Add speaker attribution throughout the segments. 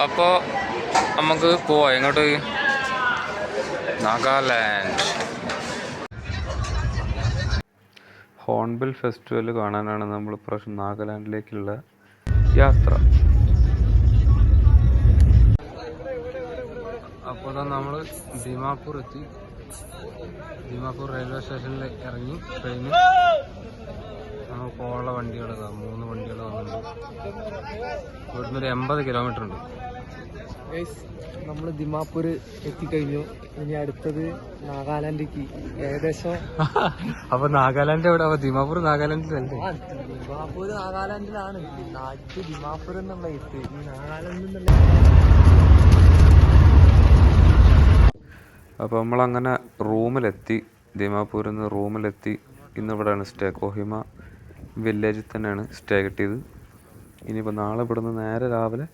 Speaker 1: അപ്പോൾ നമുക്ക് പോവാം. എങ്ങോട്ട്? നാഗാലാൻഡ്. ഹോൺബിൽ ഫെസ്റ്റിവൽ കാണാനാണ് നമ്മൾ ഇപ്രാവശ്യം നാഗാലാൻഡിലേക്കുള്ള യാത്ര. അപ്പോൾ നമ്മൾ ദിമാപൂർ എത്തി. ദിമാപൂർ റെയിൽവേ സ്റ്റേഷനിൽ ഇറങ്ങി ട്രെയിന് നമുക്ക് പോകാനുള്ള വണ്ടികൾ 3 വണ്ടികൾ വന്നിട്ടുണ്ട്. ഇവിടുന്ന് ഒരു 80 കിലോമീറ്റർ ഉണ്ട്.
Speaker 2: നമ്മൾ ദിമാപൂർ എത്തിക്കഴിഞ്ഞു. ഇനി അടുത്തത് നാഗാലാൻഡിലേക്ക് ഏകദേശം.
Speaker 1: അപ്പൊ നാഗാലാൻഡ് എവിടെ? അപ്പൊ ദിമാപൂർ നാഗാലാൻഡിലല്ലേ?
Speaker 2: ദിമാപൂർ നാഗാലാൻഡിലാണ്. നാട്ടിൽ ദിമാപൂർ എന്നുള്ള എത്തി ഈ നാഗാലാൻഡ്.
Speaker 1: അപ്പോൾ നമ്മളങ്ങനെ റൂമിലെത്തി. ദിമാപൂരിൽ നിന്ന് റൂമിലെത്തി. ഇന്നിവിടെയാണ് സ്റ്റേ. കൊഹിമ വില്ലേജിൽ തന്നെയാണ് സ്റ്റേ കിട്ടിയത്. ഇനിയിപ്പോൾ നാളെ ഇവിടുന്ന് നേരെ രാവിലെ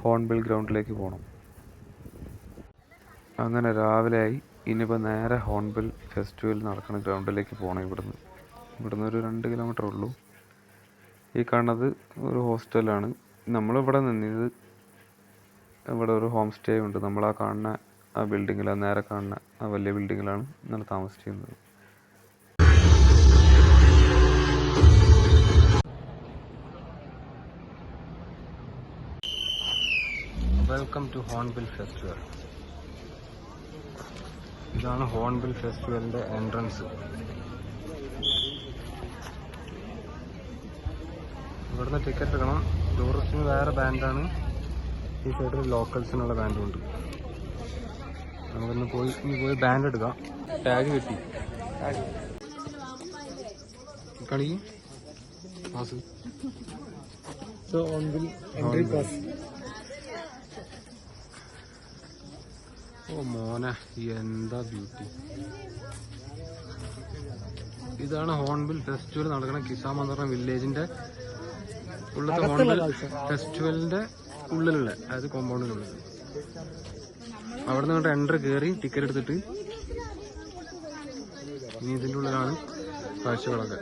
Speaker 1: ഹോൺബിൽ ഗ്രൗണ്ടിലേക്ക് പോകണം. അങ്ങനെ രാവിലെയായി. ഇനിയിപ്പോൾ നേരെ ഹോൺബിൽ ഫെസ്റ്റിവൽ നടക്കുന്ന ഗ്രൗണ്ടിലേക്ക് പോകണം. ഇവിടുന്ന് ഒരു 2 കിലോമീറ്റർ ഉള്ളൂ. ഈ കാണുന്നത് ഒരു ഹോസ്റ്റലാണ്. നമ്മളിവിടെ നിന്നത്. ഇവിടെ ഒരു ഹോം സ്റ്റേ ഉണ്ട്. നമ്മൾ ആ കാണുന്ന ആ ബിൽഡിങ്ങിൽ, നേരെ കാണുന്ന ആ വലിയ ബിൽഡിങ്ങിലാണ് ഇന്നലെ താമസിച്ചിരുന്നത്. Welcome to Hornbill festival. ഇതാണ് ഹോൺബിൽ ഫെസ്റ്റിവലിൻ്റെ എൻട്രൻസ്. ഇവിടുന്ന് ടിക്കറ്റ് എടുക്കണം. ടൂറിസ്റ്റിന് വേറെ ബാൻഡാണ്. ഈ സൈഡിൽ ലോക്കൽസിനുള്ള ബാൻഡും ഉണ്ട്. നമുക്കിന്ന് പോയി ബാൻഡ് എടുക്കാം. ടാഗ് കിട്ടി. കളി പാസ്.
Speaker 2: Entry pass.
Speaker 1: ഓ മോനെ, എന്താ ബ്യൂട്ടി. ഇതാണ് ഹോൺബിൽ ഫെസ്റ്റിവൽ നടക്കുന്ന കിസാമ എന്ന് പറഞ്ഞ വില്ലേജിന്റെ ഉള്ളത്തെ ഹോൺബിൽ ഫെസ്റ്റിവലിന്റെ ഉള്ളിലുള്ള, അതായത് കോമ്പൗണ്ടിനുള്ളിൽ. അവിടെ നിന്ന് എൻട്രി കയറി ടിക്കറ്റ് എടുത്തിട്ട് ഇനി ഇതിൻ്റെ ഉള്ളിലാണ് കാഴ്ചകളൊക്കെ.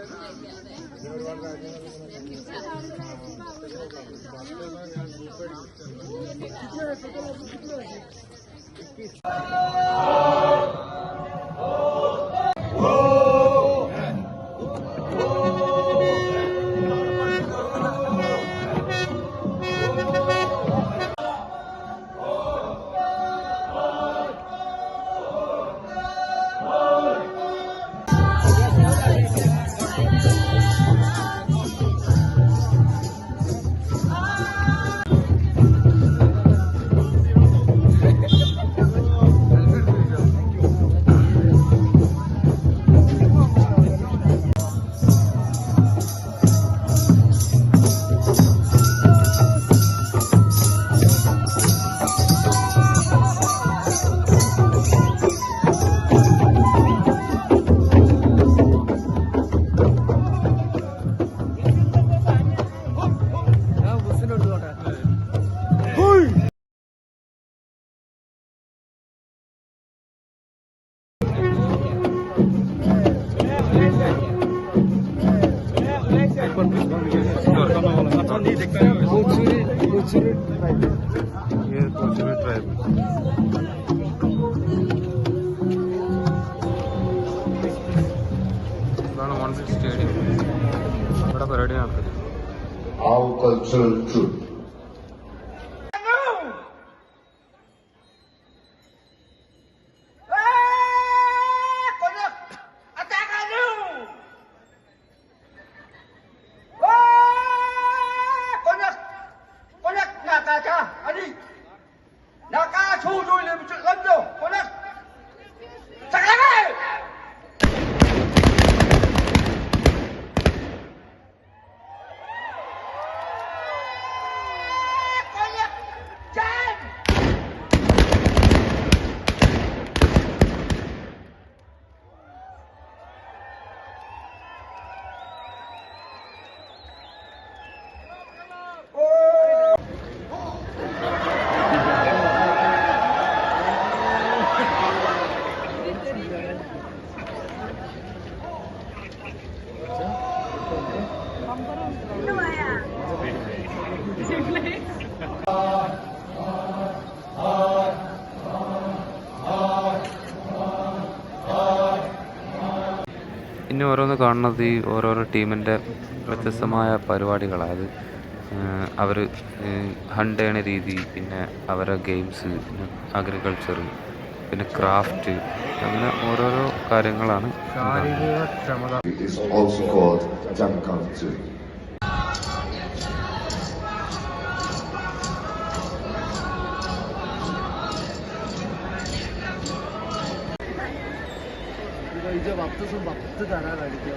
Speaker 1: ഇതാണ് ഹോൺബിൽ സ്റ്റേഡിയം. ഇവിടെ പരിപാടി നടക്കുന്നത്.
Speaker 3: Our cultural truth.
Speaker 1: ഇനി ഓരോന്ന് കാണുന്നത് ഈ ഓരോരോ ടീമിൻ്റെ വ്യത്യസ്തമായ പരിപാടികൾ. അതായത് അവർ ഹണ്ട് ചെയ്യണ രീതി, പിന്നെ അവരുടെ ഗെയിംസ്, പിന്നെ അഗ്രികൾച്ചർ, പിന്നെ ക്രാഫ്റ്റ്, അങ്ങനെ ഓരോരോ കാര്യങ്ങളാണ്.
Speaker 3: It is also called Jamkangtsu.
Speaker 2: 이제 밥솥은 밥솥잖아, 이렇게.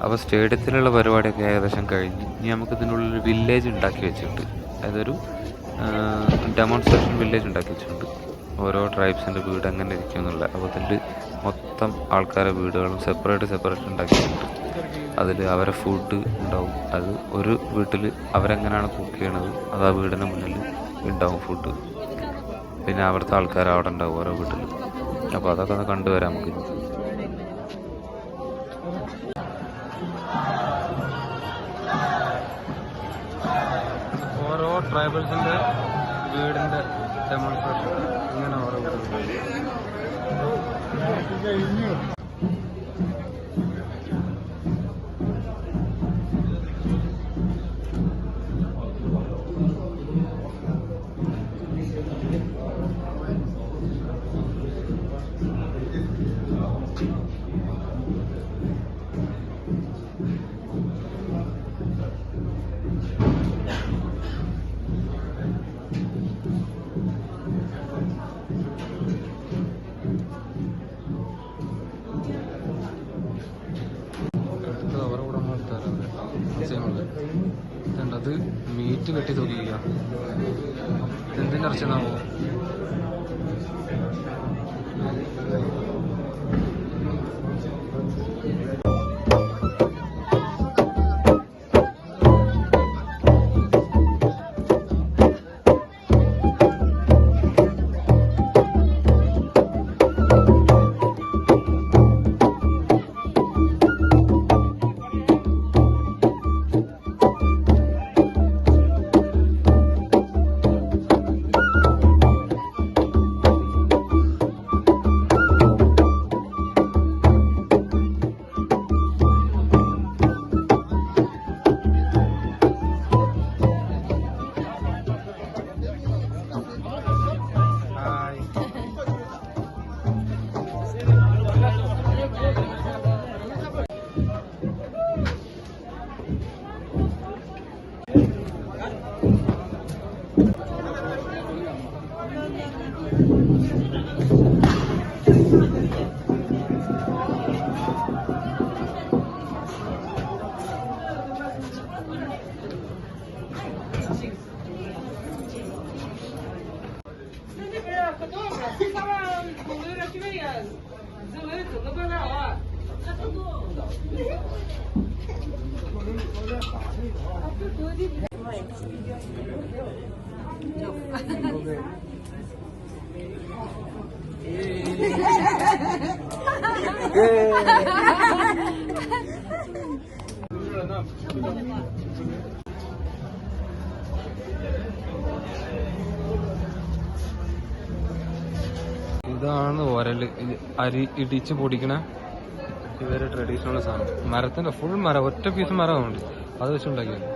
Speaker 1: അപ്പോൾ സ്റ്റേഡിയത്തിലുള്ള പരിപാടിയൊക്കെ ഏകദേശം കഴിഞ്ഞ് ഇനി നമുക്ക് ഇതിനുള്ളിൽ വില്ലേജ് ഉണ്ടാക്കി വെച്ചിട്ടുണ്ട്. അതായത് ഒരു ഡെമോൺസ്ട്രേഷൻ വില്ലേജ് ഉണ്ടാക്കി വെച്ചിട്ടുണ്ട്. ഓരോ ട്രൈബ്സിൻ്റെ വീട് എങ്ങനെ ഇരിക്കും എന്നുള്ള. അപ്പോൾ അതിൽ മൊത്തം ആൾക്കാരുടെ വീടുകളും സെപ്പറേറ്റ് ഉണ്ടാക്കിയിട്ടുണ്ട്. അതിൽ അവരെ ഫുഡ് ഉണ്ടാവും. അത് ഒരു വീട്ടിൽ അവരെങ്ങനെയാണ് കുക്ക് ചെയ്യണത് അത് ആ വീടിന് മുന്നിൽ ഉണ്ടാവും ഫുഡ്. പിന്നെ അവിടുത്തെ ആൾക്കാർ അവിടെ ഉണ്ടാവും ഓരോ വീട്ടിൽ. അപ്പോൾ അതൊക്കെ ഒന്ന് കണ്ടുവരാം നമുക്ക്. ഓരോ ട്രൈബൽസിൻ്റെ വീടിൻ്റെ ഡെമോൺസ്ട്രേഷൻ ഇങ്ങനെ ഓരോ അത് മീറ്റ് കെട്ടി തൂക്കിക്കുക. എന്തിൻ്റെ ഇറച്ചിന്നാവോ? ഇതാണ് ഒരല്. അരി ഇടിച്ച് പൊടിക്കണ ഇവരെ ട്രഡീഷണൽ സാധനം. മരത്തിന്റെ ഫുൾ മരം, ഒറ്റ പീസ് മരമുണ്ട്, അത് വെച്ചുണ്ടാക്കിയത്.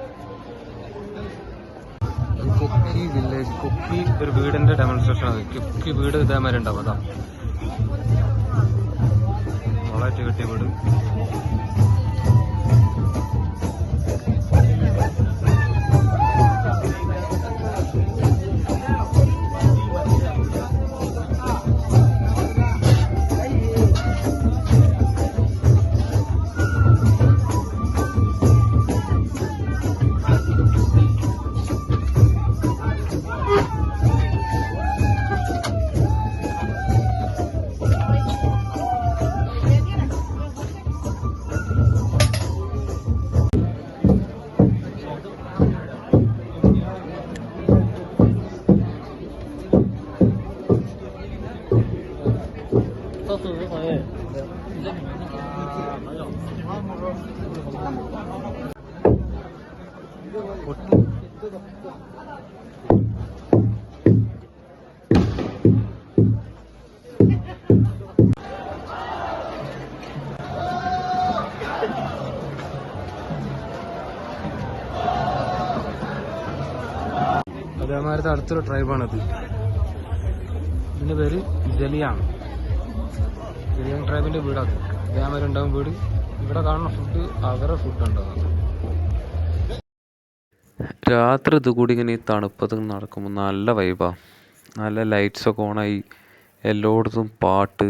Speaker 1: കൊക്കി വില്ലേജ്, കൊക്കി ഒരു വീടിന്റെ ഡെമോൺസ്ട്രേഷൻ ആണ്. കൊക്കി വീട് ഇതേമാതിരി ഉണ്ടാവും. അതാ വളരെ കെട്ടിയ വീട്. അതേമാതിരത്തെ അടുത്തൊരു ട്രൈബാണിത്. ഇതിന്റെ പേര് ജലിയാണ്. ജലിയാൻ ട്രൈബിന്റെ വീടാണ്. അതേമാതിരി ഉണ്ടാകും വീട്. ഇവിടെ കാണുന്ന ഫുഡ് അവരുടെ ഫുഡ് ഉണ്ടാകുന്നത്. രാത്രി ഇതുകൂടി ഇങ്ങനെ ഈ തണുപ്പത്ത് നടക്കുമ്പോൾ നല്ല വൈബാണ്. നല്ല ലൈറ്റ്സൊക്കെ ഓണായി, എല്ലായിടത്തും പാട്ട്,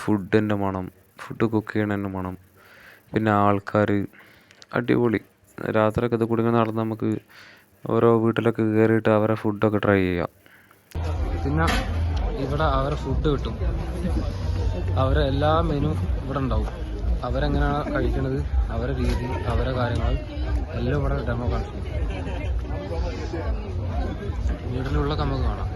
Speaker 1: ഫുഡിൻ്റെ മണം, ഫുഡ് കുക്ക് ചെയ്യണതിൻ്റെ മണം, പിന്നെ ആൾക്കാർ, അടിപൊളി. രാത്രിയൊക്കെ ഇത് കൂടി ഇങ്ങനെ നടന്ന് നമുക്ക് ഓരോ വീട്ടിലൊക്കെ കയറിയിട്ട് അവരെ ഫുഡൊക്കെ ട്രൈ ചെയ്യാം. പിന്നെ ഇവിടെ അവരെ ഫുഡ് കിട്ടും. അവരെ എല്ലാ മെനു ഇവിടെ ഉണ്ടാവും. അവരെങ്ങനെയാണ് കഴിക്കുന്നത്, അവരെ രീതി, അവരെ കാര്യങ്ങൾ എല്ലാം ഇവിടെ ഡെമോ കാണിച്ചു. വീട്ടിലുള്ള നമുക്ക് കാണാം.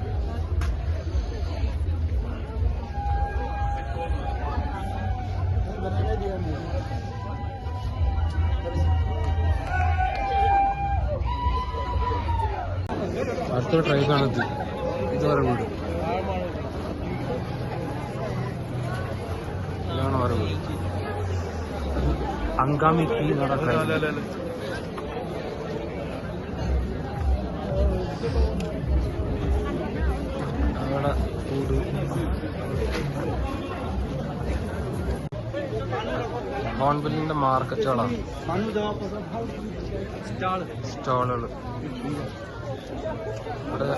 Speaker 1: അടുത്തൊരു ട്രൈബാണിത്. ഇതുവരെ വീട് ഇതാണ് ഓരോ വീട്. അങ്കാമിക്ക് അവിടെ ഫുഡ്. ഹോൺബില്ലിന്റെ മാർക്കറ്റുകളാണ്, സ്റ്റാളുകൾ. ഇവിടെ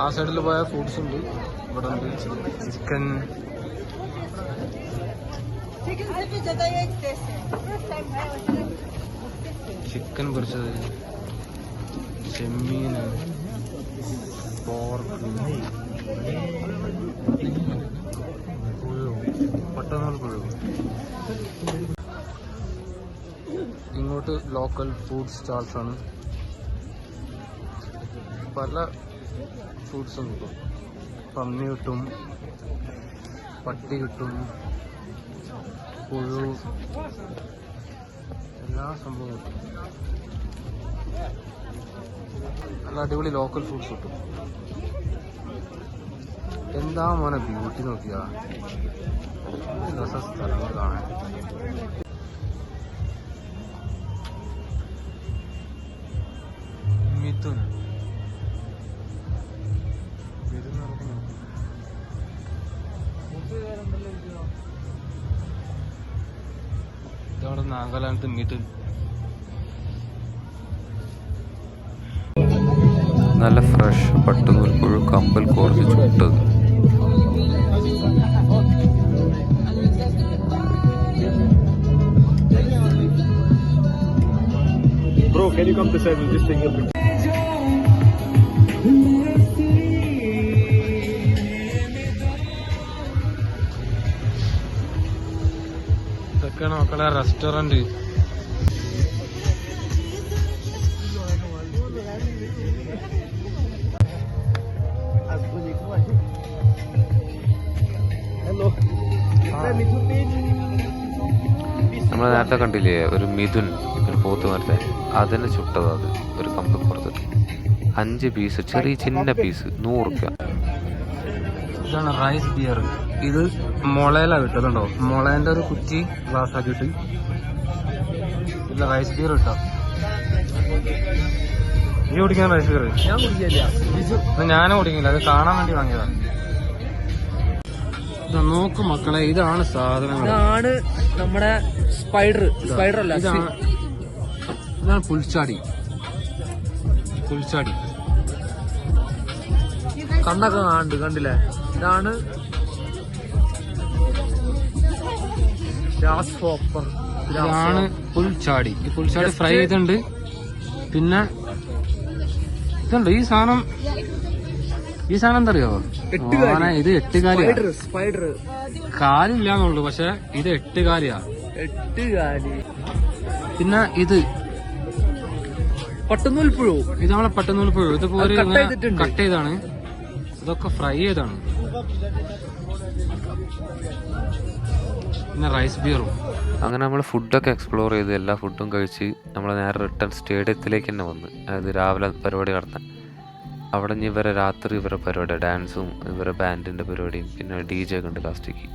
Speaker 1: ആ സൈഡിൽ പോയ ഫുഡ്സ് ഉണ്ട്. ഇവിടെ ഉണ്ട് ചിക്കൻ, ചിക്കൻ പൊരിച്ചത്, ചെമ്മീൻ, പോർക്ക്, പുഴു, പട്ടനൂൽ പുഴു. ഇങ്ങോട്ട് ലോക്കൽ ഫുഡ് സ്റ്റാൾസ് ആണ്. പല ഫ്രൂട്ട്സും കിട്ടും. പന്നി കിട്ടും, പട്ടി കിട്ടും, പുഴു, എല്ലാ സംഭവവും കിട്ടും. നല്ല അടിപൊളി ലോക്കൽ ഫുഡ്സ് കിട്ടും. എന്താ മോനെ ബ്യൂട്ടി നോക്കിയാ, രസ സ്ഥലങ്ങൾ കാണാൻ. മിഥുൻ ഇതവിടെ നാഗാലാൻഡ് മിഥുൻ. നല്ല ഫ്രഷ് പട്ടുനൂൽ പുഴു, compel കോർച്ച് ചുട്ടത്.
Speaker 4: Bro, can you come to side? We'll just take a picture.
Speaker 1: ഇതൊക്കെയാണ് മക്കളെ റെസ്റ്റോറന്റ്. മറ്റേ കണ്ടില്ലേ ഒരു മിഥുൻ, ഒരു പോത്ത് മരത്തെ, അതിനെ ചുട്ടത്. അത് ഒരു കമ്പ് പുറത്തിട്ട് 5 പീസ്, ചെറിയ ചിന്ന പീസ്, 100 റുപ്യ.
Speaker 2: ഇതാണ് റൈസ് ബിയർ. ഇത് മുളയിലാണ് കിട്ടുന്നുണ്ടോ, മുളേന്റെ ഒരു കുറ്റി ഗ്ലാസ് ആക്കിയിട്ട് ഇല്ല റൈസ് ബിയർ കിട്ടാം. നീ കുടിക്കാൻ റൈസ് ബിയർ? ഞാൻ കുടിക്കില്ല, ഞാനും കുടിക്കില്ല, അത് കാണാൻ വേണ്ടി വാങ്ങിയതാണ്. നോക്ക് മക്കളെ, ഇതാണ് സാധനങ്ങൾ. ഇതാണ് നമ്മുടെ സ്പൈഡർ അല്ല, ഇതാണ് പുൽച്ചാടി. കണ്ണൊക്കെ കാണുന്നുണ്ട്, കണ്ടില്ലേ? ഇതാണ് ഇതാണ് പുൽച്ചാടി. ഈ പുൽച്ചാടി ഫ്രൈ ചെയ്തിട്ടുണ്ട്. പിന്നെ ഇതുണ്ട് ഈ സാധനം എന്താ അറിയോ? ഇത് 8 കാലിയാ. കാലില്ലാന്നുള്ളു, പക്ഷെ ഇത് 8 കാലിയാ. പിന്നെ ഇത് പട്ടുനൂൽപ്പുഴു. ഇത് നമ്മളെ പട്ടുനൂൽപ്പുഴു. ഇതുപോലെ കട്ട് ചെയ്താണ്. ഇതൊക്കെ ഫ്രൈ ചെയ്താണ്. പിന്നെ റൈസ് ബിയറും.
Speaker 1: അങ്ങനെ നമ്മൾ ഫുഡൊക്കെ എക്സ്പ്ലോർ ചെയ്ത് എല്ലാ ഫുഡും കഴിച്ച് നമ്മൾ നേരെ റിട്ടേൺ സ്റ്റേഡിയത്തിലേക്ക് തന്നെ വന്ന്. അതായത് രാവിലെ പരിപാടി നടത്താൻ. അവിടെ നിന്ന് ഇവരെ രാത്രി ഇവരെ പരിപാടി, ഡാൻസും ഇവരെ ബാൻഡിൻ്റെ പരിപാടിയും പിന്നെ DJ ഒക്കെ ഉണ്ട് ലാസ്റ്റിക്ക്.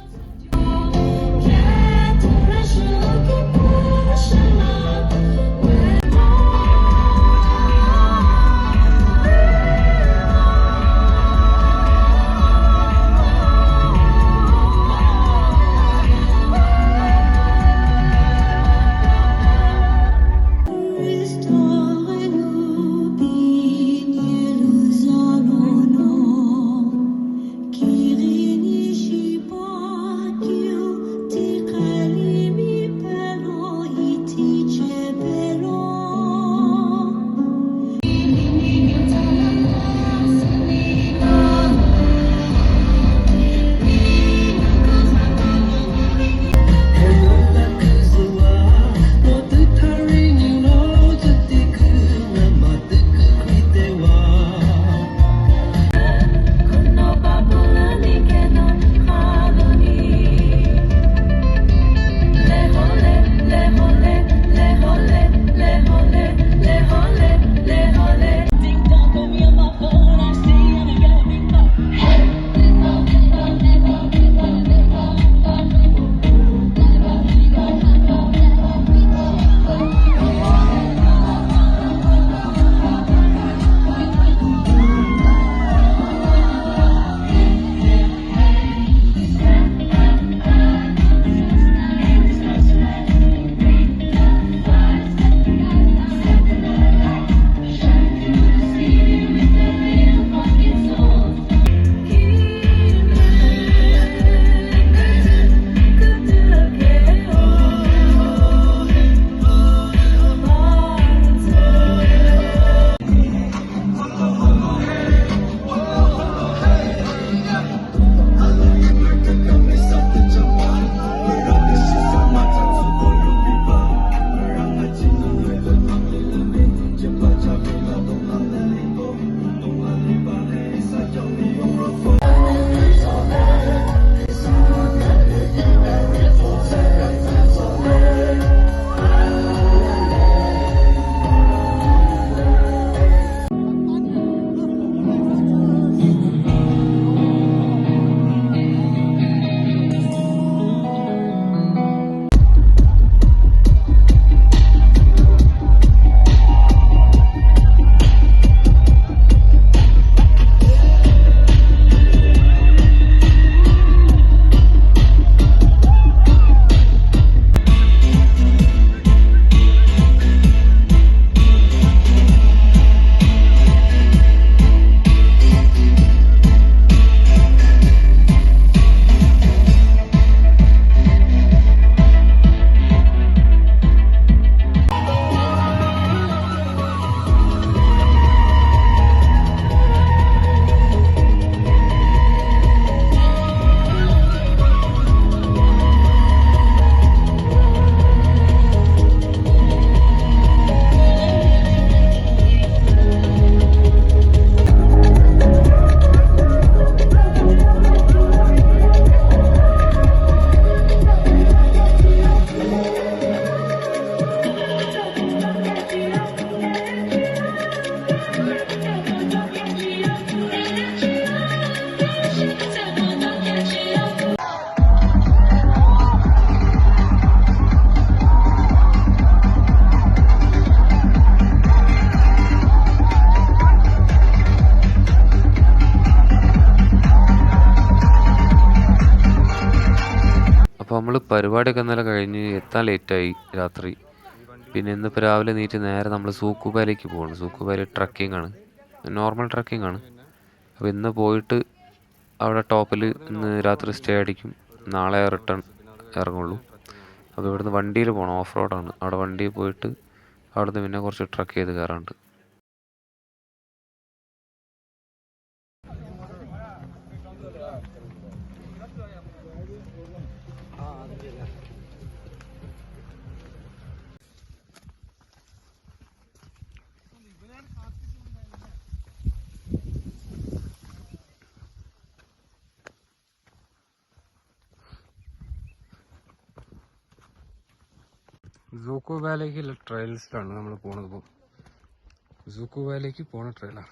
Speaker 1: പരിപാടിയൊക്കെ ഇന്നലെ കഴിഞ്ഞ് എത്താൻ ലേറ്റായി രാത്രി. പിന്നെ ഇന്നിപ്പോൾ രാവിലെ നീറ്റ് നേരെ നമ്മൾ സൂക്കുബാലേക്ക് പോകണം. സൂക്കുബാലി ട്രക്കിംഗ് ആണ്, നോർമൽ ട്രക്കിംഗ് ആണ്. അപ്പോൾ ഇന്ന് പോയിട്ട് അവിടെ ടോപ്പിൽ ഇന്ന് രാത്രി സ്റ്റേ അടിക്കും. നാളെ റിട്ടേൺ ഇറങ്ങുള്ളൂ. അപ്പോൾ ഇവിടുന്ന് വണ്ടിയിൽ പോകണം, ഓഫ് റോഡാണ്. അവിടെ വണ്ടിയിൽ പോയിട്ട് അവിടുന്ന് പിന്നെ കുറച്ച് ട്രക്ക് ചെയ്ത് കയറാനുണ്ട്.
Speaker 2: സൂക്കു വാലിക്കുള്ള ട്രയൽസിലാണ് നമ്മൾ പോണത്. ഇപ്പോൾ സൂക്കു വാലിക്ക് പോണ ട്രയലാണ്.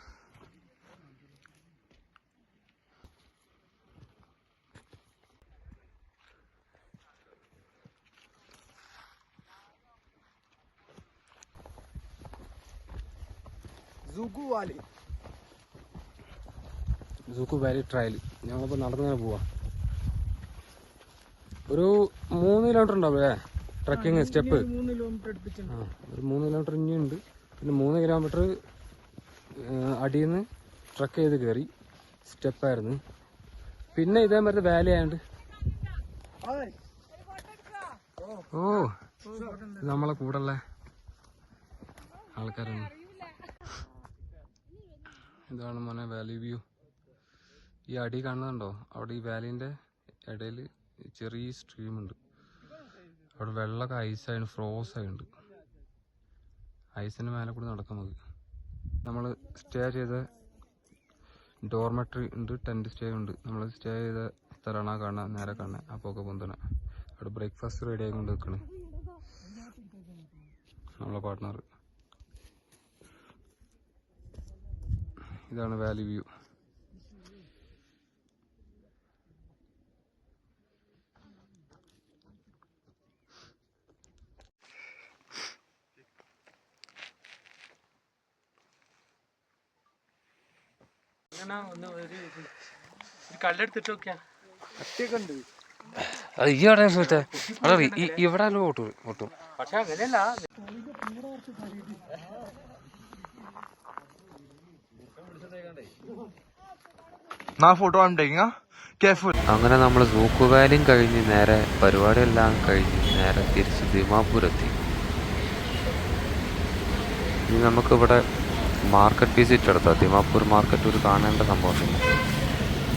Speaker 2: സൂക്കു വാലി ട്രയൽ ഞങ്ങളിപ്പോൾ നടന്നിങ്ങനെ പോവാം. ഒരു 3 കിലോമീറ്റർ ഉണ്ടാവും അല്ലേ ട്രക്കിങ് സ്റ്റെപ്പ്. ഒരു 3 കിലോമീറ്റർ ഇനിയുണ്ട്. പിന്നെ 3 കിലോമീറ്റർ അടിയിൽ നിന്ന് ട്രക്ക് ചെയ്ത് കയറി സ്റ്റെപ്പായിരുന്നു. പിന്നെ ഇതേമാതിരി വാലി ആയതുകൊണ്ട് ഓ നമ്മളെ കൂടെയുള്ള ആൾക്കാരാണ്. ഇതാണ് മോനെ വാലി വ്യൂ. ഈ അടി കാണുന്നുണ്ടോ? അവിടെ ഈ വാലിൻ്റെ ഇടയിൽ ചെറിയ സ്ട്രീമുണ്ട്. അവിടെ വെള്ളമൊക്കെ ഐസായിട്ട് ഫ്രോസ് ആയിട്ടുണ്ട്. ഐസിൻ്റെ മേലെ കൂടി നടക്കാം നമുക്ക്. നമ്മൾ സ്റ്റേ ചെയ്ത ഡോർമെട്രി ഉണ്ട്, ടെൻറ്റ് സ്റ്റേ ഉണ്ട്. നമ്മൾ സ്റ്റേ ചെയ്ത സ്ഥലമാണ് ആ കാണുക, നേരെ കാണുക. അപ്പോൾ ഒക്കെ പൊന്തണ അവിടെ ബ്രേക്ക്ഫാസ്റ്റ് റെഡി ആയിക്കൊണ്ട് നിൽക്കണേ നമ്മളെ പാർട്ട്ണർ. ഇതാണ് വാലി വ്യൂ.
Speaker 4: കല്ലെടുത്തിട്ട് നോക്കിയാ കട്ടിയൊക്കെ
Speaker 2: അത് ഈ അവിടെ ഇവിടെ ഓട്ടും.
Speaker 4: പക്ഷെ അങ്ങനെയല്ല.
Speaker 1: അങ്ങനെ നമ്മൾ സൂക്കു വാലിയും കഴിഞ്ഞ് നേരെ പരിപാടിയെല്ലാം കഴിഞ്ഞ് നേരെ തിരിച്ച് ദിമാപൂർ എത്തി. ഇനി നമുക്കിവിടെ മാർക്കറ്റ് വിസിറ്റ് എടുത്താൽ ദിമാപൂർ മാർക്കറ്റ് ഒരു കാണേണ്ട സംഭവം.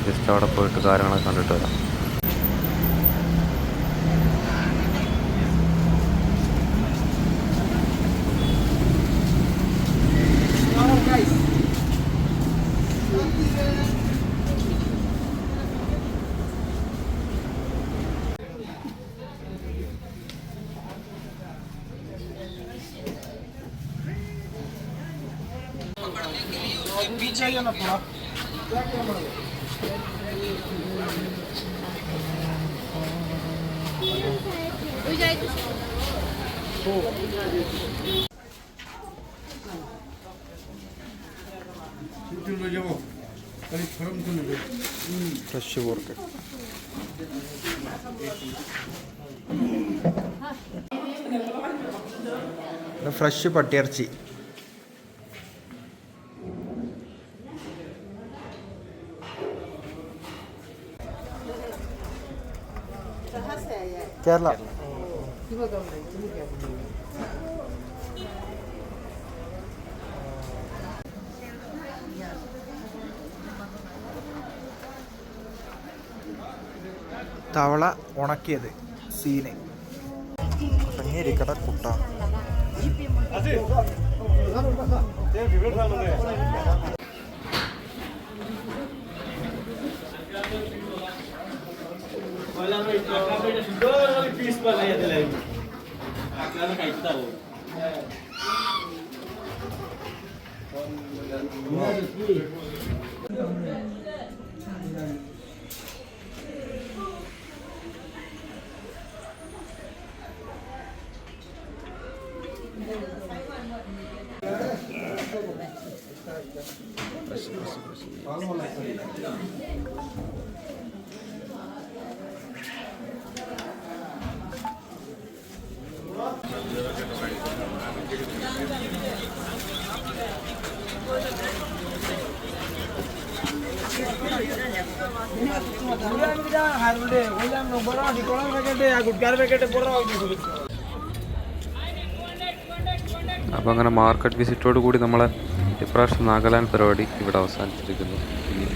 Speaker 1: ജസ്റ്റ് അവിടെ പോയിട്ട് കാര്യങ്ങളൊക്കെ കണ്ടിട്ട് വരാം.
Speaker 2: Fresh pork.
Speaker 5: ഫ്രഷ് പട്ടിയിറച്ചി. കേരള തവള ഉണക്കിയത് സീന് ഇരിക്കട കുട്ട.
Speaker 1: അപ്പോൾ അങ്ങനെ മാർക്കറ്റ് വിസിറ്റോട് കൂടി നമ്മളെ ഇപ്രാവശ്യം നാഗാലാൻഡ് പരിപാടി ഇവിടെ അവസാനിച്ചിരിക്കുന്നു. ഇനി